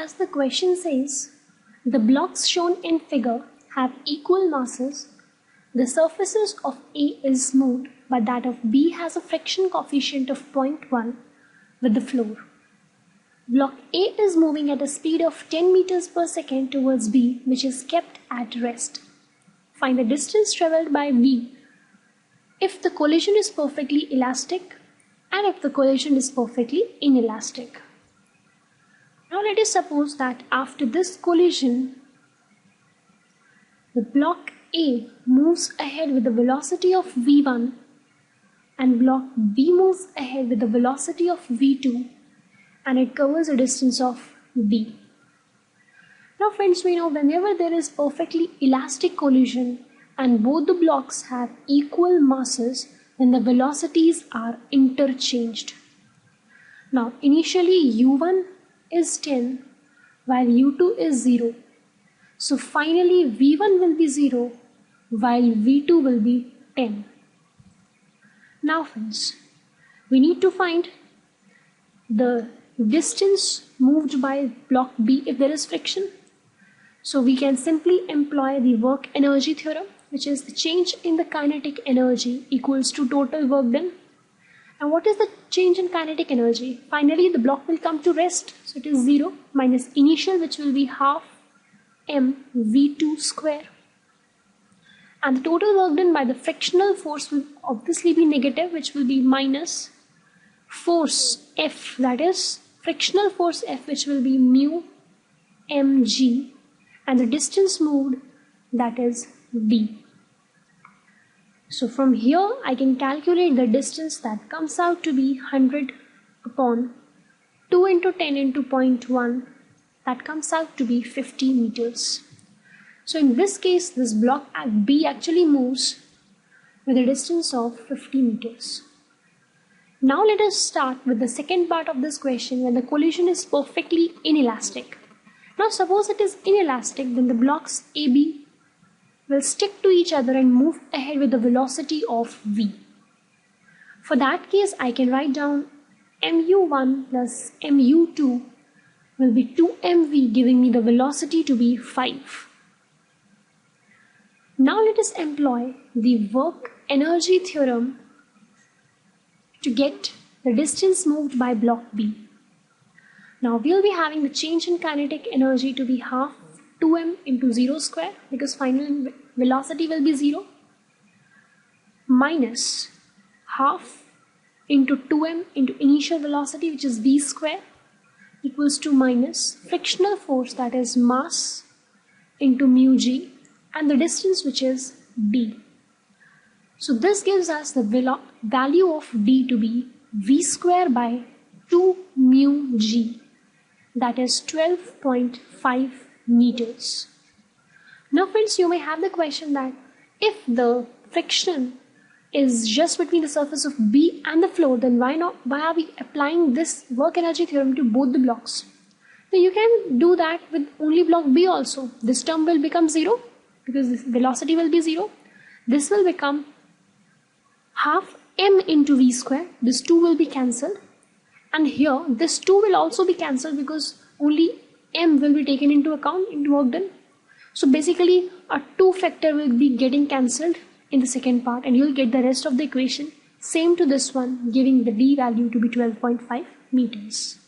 as the question says, the blocks shown in figure have equal masses. The surfaces of A is smooth, but that of B has a friction coefficient of 0.1 with the floor. Block A is moving at a speed of 10 meters per second towards B, which is kept at rest. Find the distance traveled by V if the collision is perfectly elastic and if the collision is perfectly inelastic. Now let us suppose that after this collision, the block A moves ahead with the velocity of v1 and block B moves ahead with the velocity of v2, and it covers a distance of b. Now friends, we know whenever there is perfectly elastic collision and both the blocks have equal masses, then the velocities are interchanged. Now initially u1 is 10 while u2 is 0. So finally v1 will be 0 while v2 will be 10. Now friends, we need to find the distance moved by block B if there is friction. So we can simply employ the work energy theorem, which is the change in the kinetic energy equals to total work done. And what is the change in kinetic energy? Finally the block will come to rest, so it is 0 minus initial, which will be half mv2 square, and the total work done by the frictional force will obviously be negative, which will be minus force F, that is frictional force F, which will be mu mg, and the distance moved, that is v. So from here I can calculate the distance that comes out to be 100 upon 2 into 10 into 0.1, that comes out to be 50 meters. So in this case, this block at B actually moves with a distance of 50 meters. Now let us start with the second part of this question, when the collision is perfectly inelastic. Now suppose it is inelastic, then the blocks AB will stick to each other and move ahead with the velocity of v. For that case, I can write down mu1 plus mu2 will be 2mv, giving me the velocity to be 5. Now let us employ the work energy theorem to get the distance moved by block B. Now we will be having the change in kinetic energy to be half 2m into 0 square, because final velocity will be 0, minus half into 2m into initial velocity, which is v square, equals to minus frictional force, that is mass, into mu g, and the distance, which is d. So this gives us the value of d to be v square by 2 mu g, that is 12.5 meters. Now friends, you may have the question that if the friction is just between the surface of B and the floor, then why are we applying this work energy theorem to both the blocks? Now you can do that with only block B also. This term will become 0 because this velocity will be 0. This will become half m into v square. This 2 will be cancelled, and here this 2 will also be cancelled because only m will be taken into account into work done. So basically a 2 factor will be getting cancelled in the second part, and you will get the rest of the equation same to this one, giving the d value to be 12.5 meters.